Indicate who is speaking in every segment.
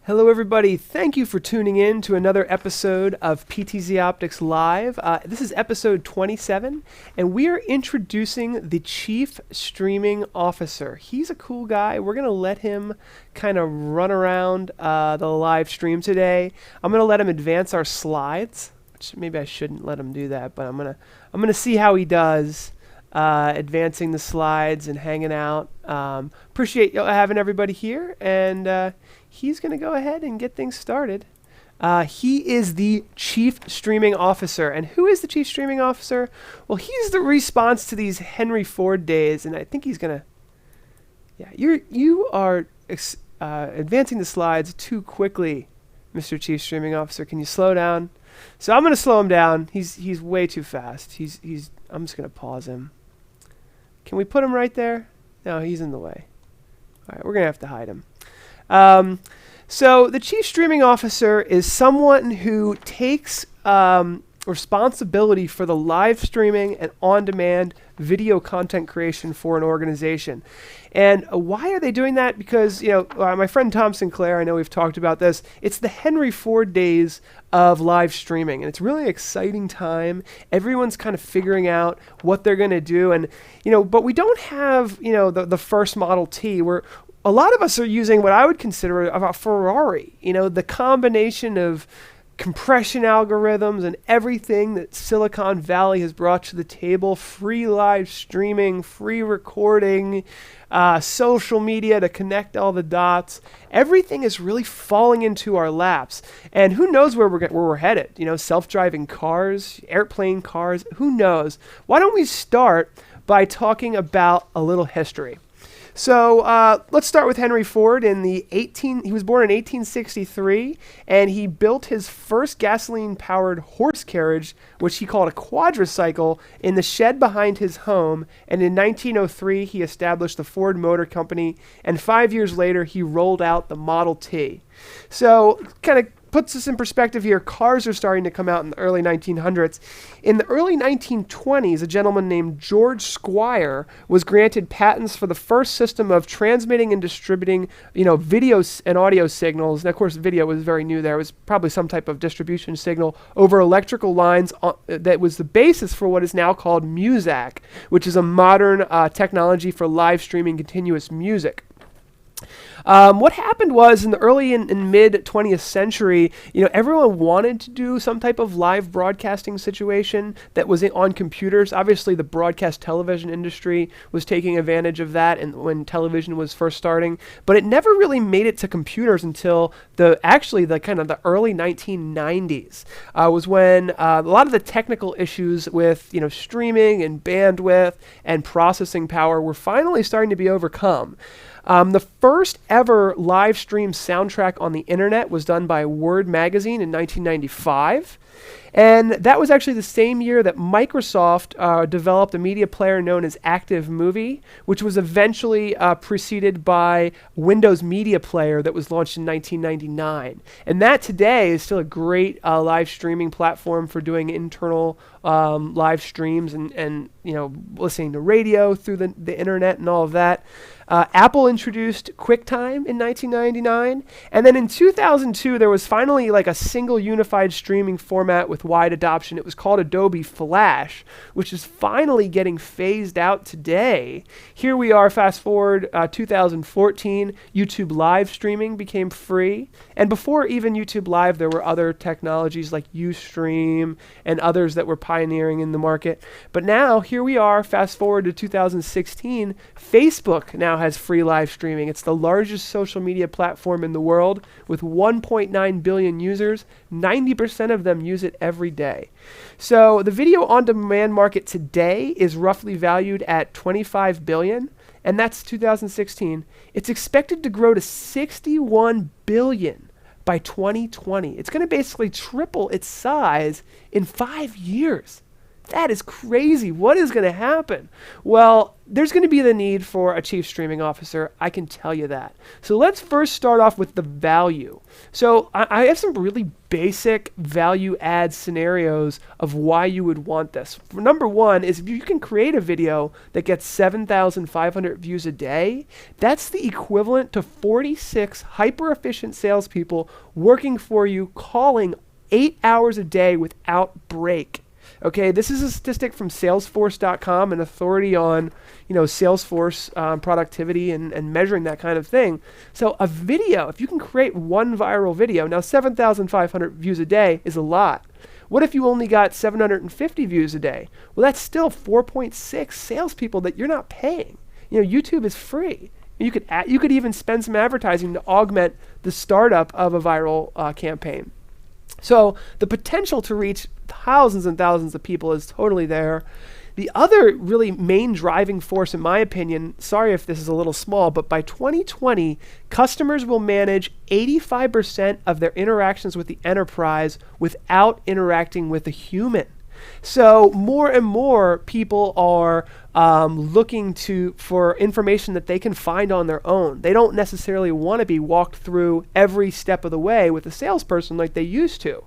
Speaker 1: Hello, everybody. Thank you for tuning in to another episode of PTZOptics Live. This is episode 27, and we are introducing the Chief Streaming Officer. He's a cool guy. We're going to let him kind of run around the live stream today. I'm going to let him advance our slides, which maybe I shouldn't let him do that, but I'm gonna see how he does. Advancing the slides and hanging out. Appreciate having everybody here, and he's going to go ahead and get things started. He is the Chief Streaming Officer. And who is the Chief Streaming Officer? Well, he's the response to these Henry Ford days, and I think he's going to... Yeah, you are advancing the slides too quickly, Mr. Chief Streaming Officer. Can you slow down? So I'm going to slow him down. He's way too fast. I'm just going to pause him. Can we put him right there? No, he's in the way. All right, we're going to have to hide him. So the Chief Streaming Officer is someone who takes responsibility for the live streaming and on-demand video content creation for an organization. And why are they doing that? Because, my friend Tom Sinclair, I know we've talked about this, it's the Henry Ford days of live streaming, and it's really an exciting time. Everyone's kind of figuring out what they're going to do, and, but we don't have, the first Model T. A lot of us are using what I would consider a Ferrari, the combination of compression algorithms and everything that Silicon Valley has brought to the table, free live streaming, free recording, social media to connect all the dots. Everything is really falling into our laps. And who knows where we're headed? Self-driving cars, airplane cars, who knows? Why don't we start by talking about a little history? So let's start with Henry Ford. He was born in 1863, and he built his first gasoline-powered horse carriage, which he called a quadricycle, in the shed behind his home. And in 1903, he established the Ford Motor Company, and 5 years later, he rolled out the Model T. So kind of puts this in perspective here. Cars are starting to come out in the early 1900s. In the early 1920s, a gentleman named George Squier was granted patents for the first system of transmitting and distributing, video and audio signals. And of course, video was very new there. It was probably some type of distribution signal over electrical lines that was the basis for what is now called Muzak, which is a modern technology for live streaming continuous music. What happened was in the early and mid 20th century, everyone wanted to do some type of live broadcasting situation that was on computers. Obviously, the broadcast television industry was taking advantage of that, and when television was first starting, but it never really made it to computers until the early 1990s was when a lot of the technical issues with streaming and bandwidth and processing power were finally starting to be overcome. The first ever live stream soundtrack on the internet was done by Word Magazine in 1995. And that was actually the same year that Microsoft developed a media player known as Active Movie, which was eventually preceded by Windows Media Player that was launched in 1999. And that today is still a great live streaming platform for doing internal live streams and listening to radio through the internet and all of that. Apple introduced QuickTime in 1999, and then in 2002 there was finally a single unified streaming format with wide adoption. It was called Adobe Flash, which is finally getting phased out today. Here we are, fast forward 2014, YouTube live streaming became free, and before even YouTube Live there were other technologies like Ustream and others that were pioneering in the market. But now here we are, fast forward to 2016, Facebook now has free live streaming. It's the largest social media platform in the world with 1.9 billion users. 90% of them use it every day. So the video on demand market today is roughly valued at 25 billion, and that's 2016. It's expected to grow to 61 billion by 2020. It's going to basically triple its size in 5 years. That is crazy. What is going to happen? Well, there's going to be the need for a chief streaming officer. I can tell you that. So let's first start off with the value. So I have some really basic value add scenarios of why you would want this. Number one is if you can create a video that gets 7,500 views a day, that's the equivalent to 46 hyper-efficient salespeople working for you, calling 8 hours a day without break. Okay, this is a statistic from Salesforce.com, an authority on, Salesforce productivity and measuring that kind of thing. So a video, if you can create one viral video, now 7,500 views a day is a lot. What if you only got 750 views a day? Well, that's still 4.6 salespeople that you're not paying. YouTube is free. You could even spend some advertising to augment the startup of a viral campaign. So the potential to reach thousands and thousands of people is totally there. The other really main driving force, in my opinion, sorry if this is a little small, but by 2020, customers will manage 85% of their interactions with the enterprise without interacting with a human. So more and more people are looking for information that they can find on their own. They don't necessarily want to be walked through every step of the way with a salesperson like they used to.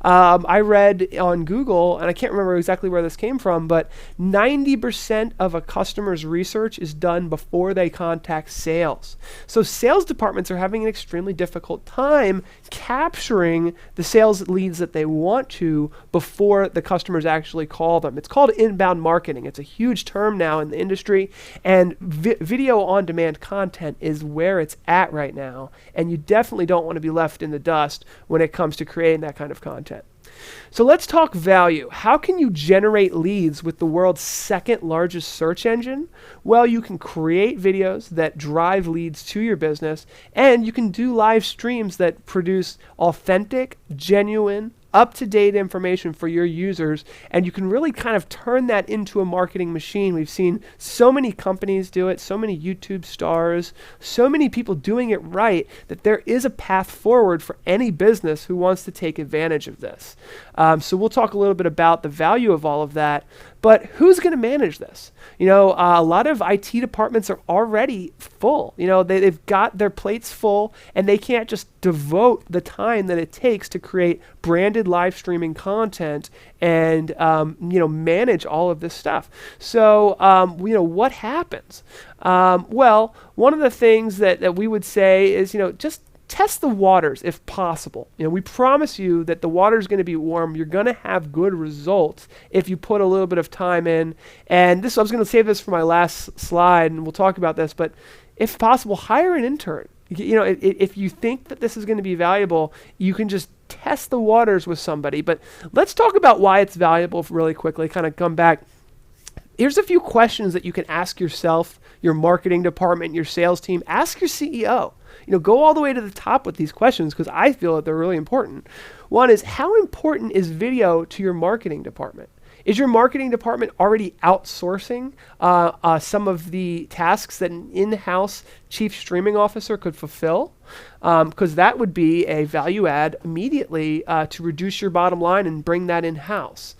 Speaker 1: I read on Google, and I can't remember exactly where this came from, but 90% of a customer's research is done before they contact sales. So sales departments are having an extremely difficult time capturing the sales leads that they want to before the customers actually call them. It's called inbound marketing. It's a huge term now in the industry, and video on-demand content is where it's at right now, and you definitely don't want to be left in the dust when it comes to creating that kind of content. So let's talk value. How can you generate leads with the world's second largest search engine? Well, you can create videos that drive leads to your business, and you can do live streams that produce authentic, genuine, up-to-date information for your users, and you can really kind of turn that into a marketing machine. We've seen so many companies do it, so many YouTube stars, so many people doing it right, that there is a path forward for any business who wants to take advantage of this. So we'll talk a little bit about the value of all of that, but who's going to manage this? A lot of IT departments are already full. They've got their plates full, and they can't just devote the time that it takes to create branded live streaming content and manage all of this stuff. So what happens? Well, one of the things that we would say is just test the waters if possible. We promise you that the water is going to be warm. You're going to have good results if you put a little bit of time in. And I was going to save this for my last slide, and we'll talk about this, but if possible, hire an intern. If you think that this is going to be valuable, you can just test the waters with somebody. But let's talk about why it's valuable really quickly, kind of come back. Here's a few questions that you can ask yourself, your marketing department, your sales team. Ask your CEO. Go all the way to the top with these questions because I feel that they're really important. One is, how important is video to your marketing department? Is your marketing department already outsourcing some of the tasks that an in-house chief streaming officer could fulfill? Because that would be a value add immediately to reduce your bottom line and bring that in-house.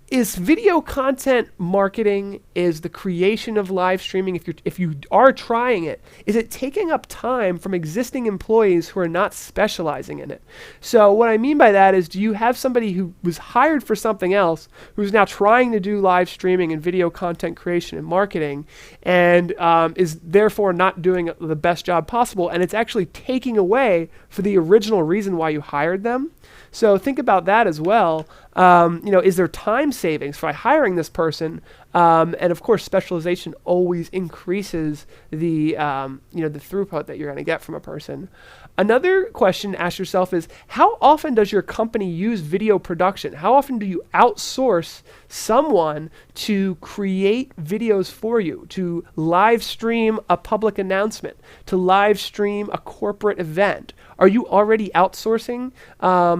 Speaker 1: Is video content marketing, is the creation of live streaming, if you are trying it, is it taking up time from existing employees who are not specializing in it? So what I mean by that is, do you have somebody who was hired for something else who's now trying to do live streaming and video content creation and marketing and is therefore not doing the best job possible, and it's actually taking away for the original reason why you hired them? So think about that as well. Is there time savings by hiring this person? And of course, specialization always increases the throughput that you're going to get from a person. Another question to ask yourself is, how often does your company use video production? How often do you outsource someone to create videos for you, to live stream a public announcement, to live stream a corporate event? Are you already outsourcing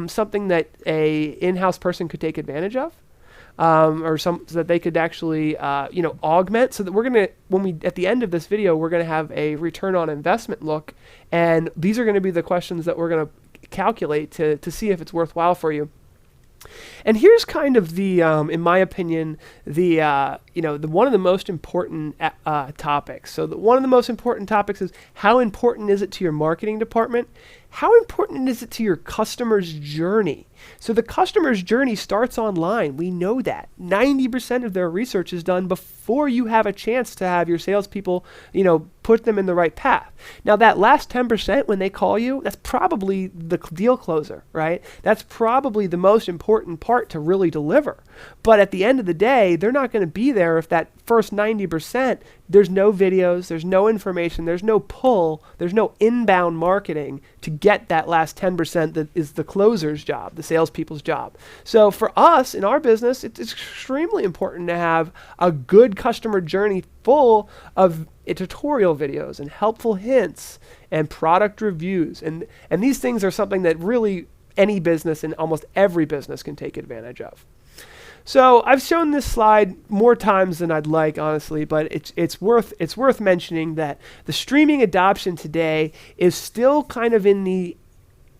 Speaker 1: something that a in-house person could take advantage of? So that they could actually, augment, so that we're going to, at the end of this video, we're going to have a return on investment look. And these are going to be the questions that we're going to calculate to see if it's worthwhile for you. And here's kind of the, in my opinion, the one of the most important topics. So one of the most important topics is, how important is it to your marketing department? How important is it to your customer's journey? So the customer's journey starts online. We know that 90% of their research is done before you have a chance to have your salespeople, put them in the right path. Now that last 10% when they call you, that's probably the deal closer, right? That's probably the most important part to really deliver. But at the end of the day, they're not going to be there if that first 90%, there's no videos, there's no information, there's no pull, there's no inbound marketing to get that last 10% that is the closer's job, the salespeople's job. So for us in our business, it's extremely important to have a good customer journey full of tutorial videos and helpful hints and product reviews. And these things are something that really any business and almost every business can take advantage of. So I've shown this slide more times than I'd like, honestly, but it's worth mentioning that the streaming adoption today is still kind of in the,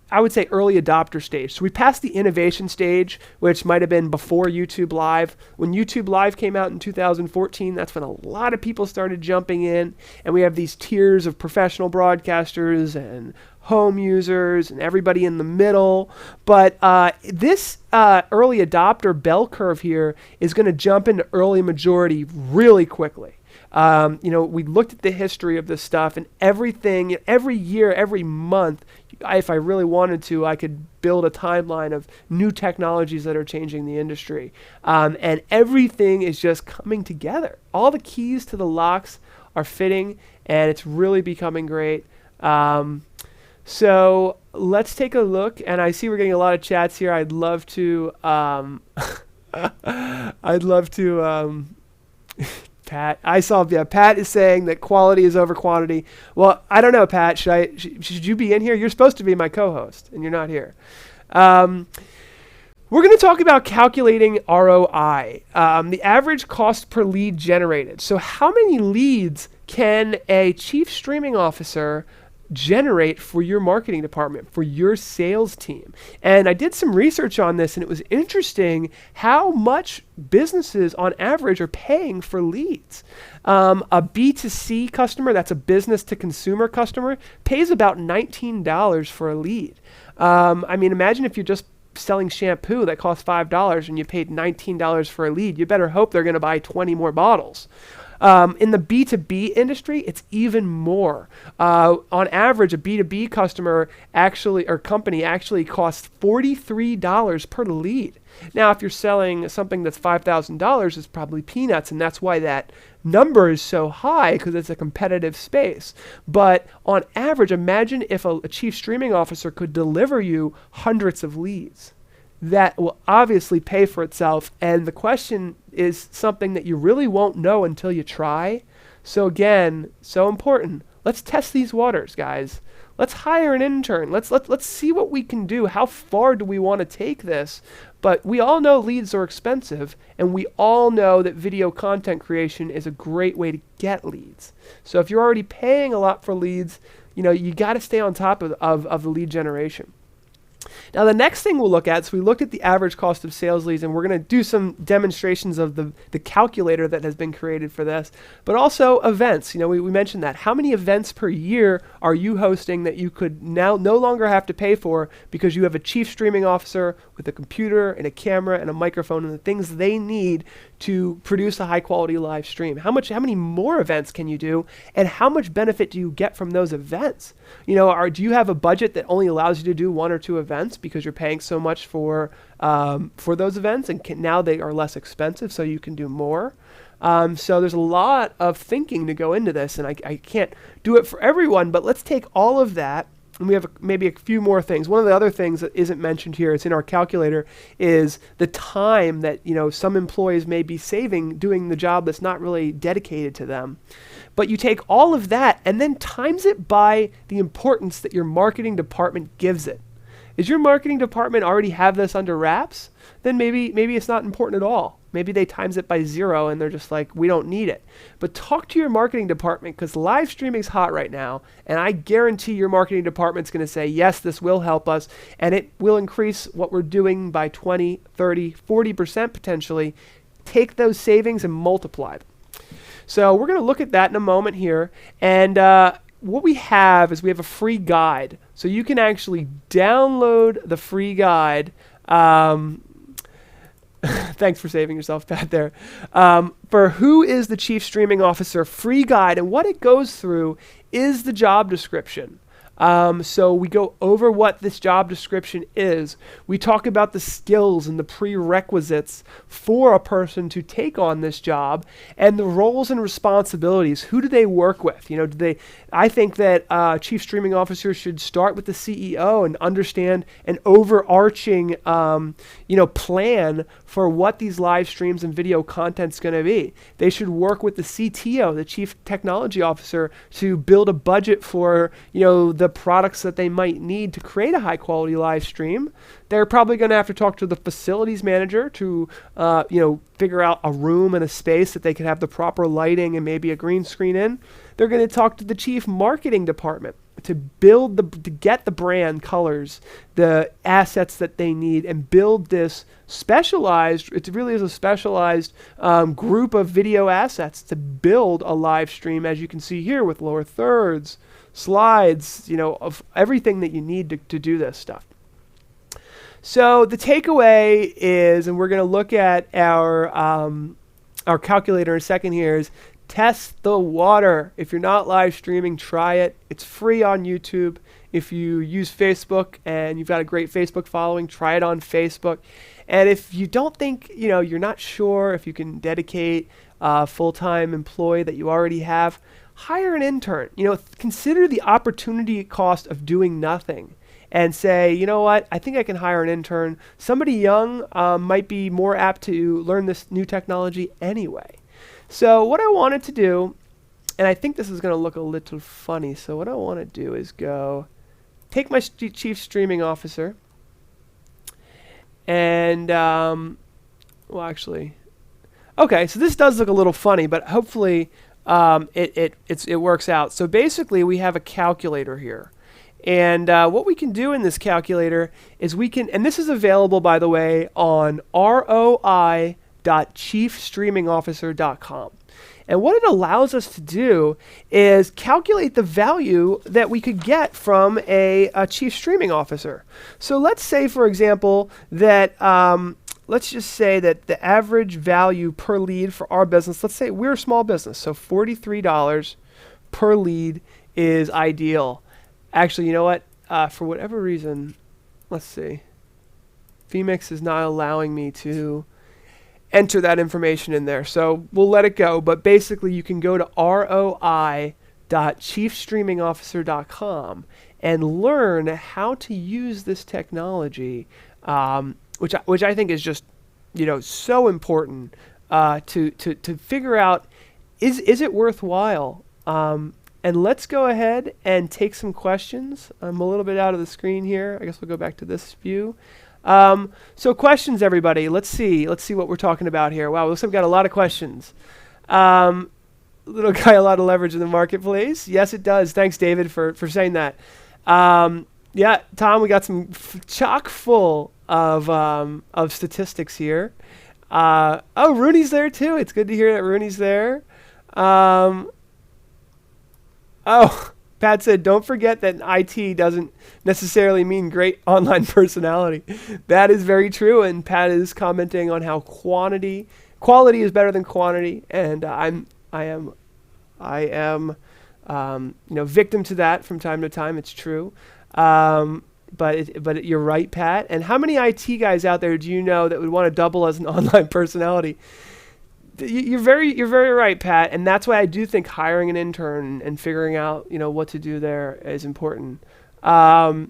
Speaker 1: I would say, early adopter stage. So we passed the innovation stage, which might have been before YouTube Live. When YouTube Live came out in 2014, that's when a lot of people started jumping in, and we have these tiers of professional broadcasters and home users and everybody in the middle. But this early adopter bell curve here is going to jump into early majority really quickly. We looked at the history of this stuff, and everything, every year, every month, if I really wanted to, I could build a timeline of new technologies that are changing the industry. And everything is just coming together. All the keys to the locks are fitting, and it's really becoming great. So let's take a look, and I see we're getting a lot of chats here. I'd love to, Pat, I saw, Pat is saying that quality is over quantity. Well, I don't know, Pat, should you be in here? You're supposed to be my co-host, and you're not here. We're going to talk about calculating ROI, the average cost per lead generated. So how many leads can a chief streaming officer generate for your marketing department, for your sales team? And I did some research on this, and it was interesting how much businesses on average are paying for leads. A B2C customer, that's a business to consumer customer, pays about $19 for a lead. Imagine if you're just selling shampoo that costs $5 and you paid $19 for a lead. You better hope they're going to buy 20 more bottles. In the B2B industry, it's even more. On average, a B2B customer company actually costs $43 per lead. Now, if you're selling something that's $5,000, it's probably peanuts, and that's why that number is so high, because it's a competitive space. But on average, imagine if a chief streaming officer could deliver you hundreds of leads. That will obviously pay for itself, and the question is something that you really won't know until you try. So again, so important. Let's test these waters, guys. Let's hire an intern. Let's see what we can do. How far do we want to take this? But we all know leads are expensive, and we all know that video content creation is a great way to get leads. So if you're already paying a lot for leads, you got to stay on top of the lead generation. Now, the next thing we'll look at, so we looked at the average cost of sales leads, and we're going to do some demonstrations of the calculator that has been created for this, but also events. We mentioned that. How many events per year are you hosting that you could now no longer have to pay for because you have a chief streaming officer with a computer and a camera and a microphone and the things they need to produce a high quality live stream? How many more events can you do, and how much benefit do you get from those events? Do you have a budget that only allows you to do one or two events because you're paying so much for those events, and now they are less expensive, so you can do more? So there's a lot of thinking to go into this, and I can't do it for everyone, but let's take all of that. And we have maybe a few more things. One of the other things that isn't mentioned here, it's in our calculator, is the time that some employees may be saving doing the job that's not really dedicated to them. But you take all of that and then times it by the importance that your marketing department gives it. Is your marketing department already have this under wraps? Then maybe it's not important at all. Maybe they times it by 0 and they're just like, we don't need it. But talk to your marketing department, because live streaming is hot right now. And I guarantee your marketing department's going to say, yes, this will help us. And it will increase what we're doing by 20, 30, 40% potentially. Take those savings and multiply them. So we're going to look at that in a moment here. And what we have is we have a free guide. So you can actually download the free guide. Thanks for saving yourself, Pat, there. For Who is the Chief Streaming Officer free guide. And what it goes through is the job description. So we go over what this job description is. We talk about the skills and the prerequisites for a person to take on this job, and the roles and responsibilities. Who do they work with? You know, I think that chief streaming officers should start with the CEO and understand an overarching, plan for what these live streams and video content's going to be. They should work with the CTO, the chief technology officer, to build a budget for, the products that they might need to create a high quality live stream. They're probably going to have to talk to the facilities manager to, figure out a room and a space that they can have the proper lighting and maybe a green screen in. They're going to talk to the chief marketing department to get the brand colors, the assets that they need, and build this specialized, it really is a specialized group of video assets to build a live stream, as you can see here, with lower thirds, slides, of everything that you need to do this stuff. So the takeaway is, and we're going to look at our calculator in a second here, is test the water. If you're not live streaming, try it. It's free on YouTube. If you use Facebook and you've got a great Facebook following, try it on Facebook. And if you don't think, you're not sure if you can dedicate a full-time employee that you already have, hire an intern. Consider the opportunity cost of doing nothing and say, you know what, I think I can hire an intern. Somebody young might be more apt to learn this new technology anyway. So what I wanted to do, and I think this is going to look a little funny, so what I want to do is take my chief streaming officer, and, okay, so this does look a little funny, but hopefully it works out. So basically we have a calculator here. And what we can do in this calculator is and this is available, by the way, on roi.chiefstreamingofficer.com. And what it allows us to do is calculate the value that we could get from a chief streaming officer. So let's say, for example, that let's just say that the average value per lead for our business, let's say we're a small business, so $43 per lead is ideal. Actually, you know what? For whatever reason, let's see. Vmix is not allowing me to enter that information in there, so we'll let it go. But basically, you can go to roi.chiefstreamingofficer.com and learn how to use this technology, which I think is just so important to figure out is it worthwhile. And let's go ahead and take some questions. I'm a little bit out of the screen here. I guess we'll go back to this view. So questions, everybody. Let's see what we're talking about here. Wow, looks like we've got a lot of questions. Little guy, a lot of leverage in the marketplace. Yes, it does. Thanks, David, for saying that. Yeah, Tom, we got some chock full of statistics here. Oh, Rooney's there too. It's good to hear that Rooney's there. Oh, Pat said, don't forget that IT doesn't necessarily mean great online personality. That is very true, and Pat is commenting on how quality is better than quantity, and I am victim to that from time to time. It's true, but you're right, Pat. And how many IT guys out there do you know that would want to double as an online personality? You're very right, Pat, and that's why I do think hiring an intern and figuring out what to do there is important. But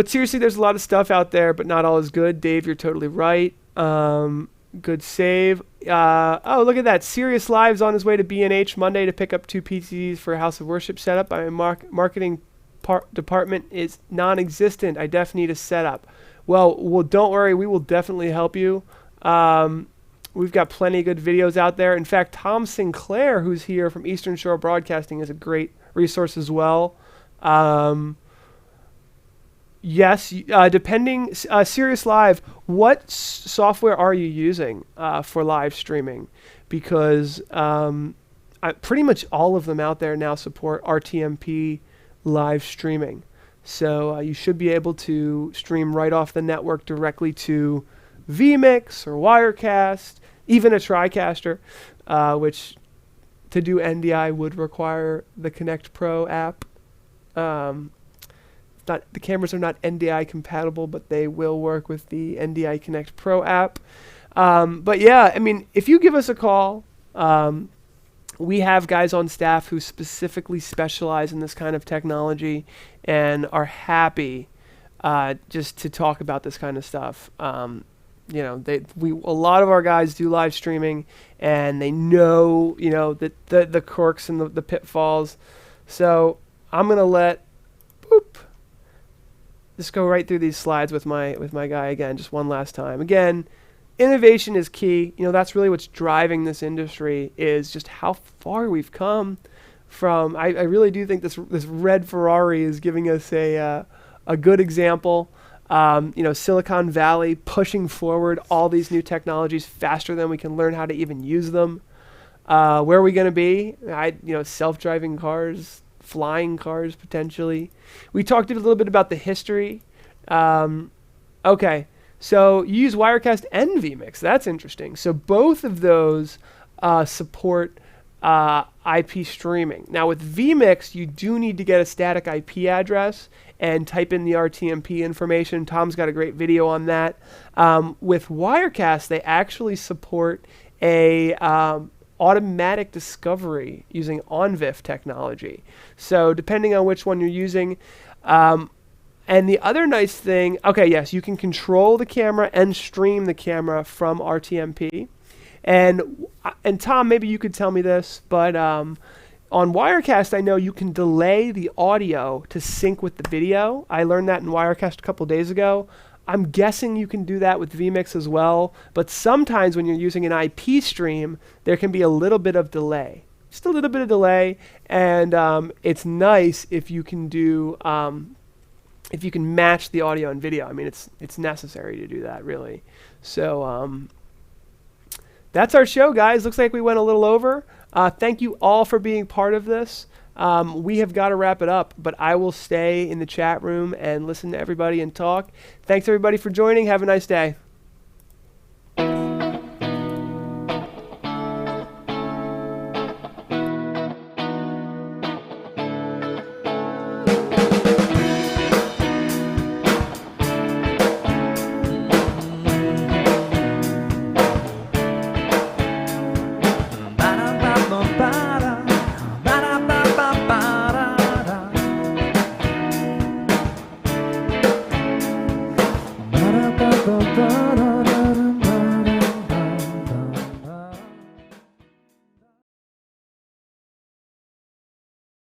Speaker 1: seriously, there's a lot of stuff out there, but not all is good. Dave, you're totally right. Good save. Oh, look at that! Serious Live's on his way to B&H Monday to pick up 2 PCs for a House of Worship setup. My marketing department is non-existent. I definitely need a setup. Well, don't worry, we will definitely help you. We've got plenty of good videos out there. In fact, Tom Sinclair, who's here from Eastern Shore Broadcasting, is a great resource as well. Yes, depending, Sirius Live, what software are you using for live streaming? Because pretty much all of them out there now support RTMP live streaming. So you should be able to stream right off the network directly to vMix or Wirecast, even a TriCaster, which to do NDI would require the Connect Pro app. The cameras are not NDI compatible, but they will work with the NDI Connect Pro app. But yeah, I mean, if you give us a call, we have guys on staff who specifically specialize in this kind of technology and are happy just to talk about this kind of stuff. A lot of our guys do live streaming, and they know, the quirks and the pitfalls. So I'm gonna just go right through these slides with my guy again, just one last time. Again, innovation is key. That's really what's driving this industry, is just how far we've come from. I really do think this red Ferrari is giving us a good example. Silicon Valley pushing forward all these new technologies faster than we can learn how to even use them. Where are we going to be? Self-driving cars, flying cars potentially. We talked a little bit about the history. Okay, so you use Wirecast and vMix. That's interesting. So both of those support IP streaming. Now with vMix, you do need to get a static IP address and type in the RTMP information. Tom's got a great video on that. With Wirecast, they actually support a automatic discovery using OnVIF technology. So depending on which one you're using, and the other nice thing, yes, you can control the camera and stream the camera from RTMP. And Tom, maybe you could tell me this, but on Wirecast, I know you can delay the audio to sync with the video. I learned that in Wirecast a couple days ago. I'm guessing you can do that with vMix as well, but sometimes when you're using an IP stream, there can be a little bit of delay. Just a little bit of delay, and it's nice if you can do if you can match the audio and video. I mean, it's necessary to do that, really. So that's our show, guys. Looks like we went a little over. Thank you all for being part of this. We have got to wrap it up, but I will stay in the chat room and listen to everybody and talk. Thanks, everybody, for joining. Have a nice day.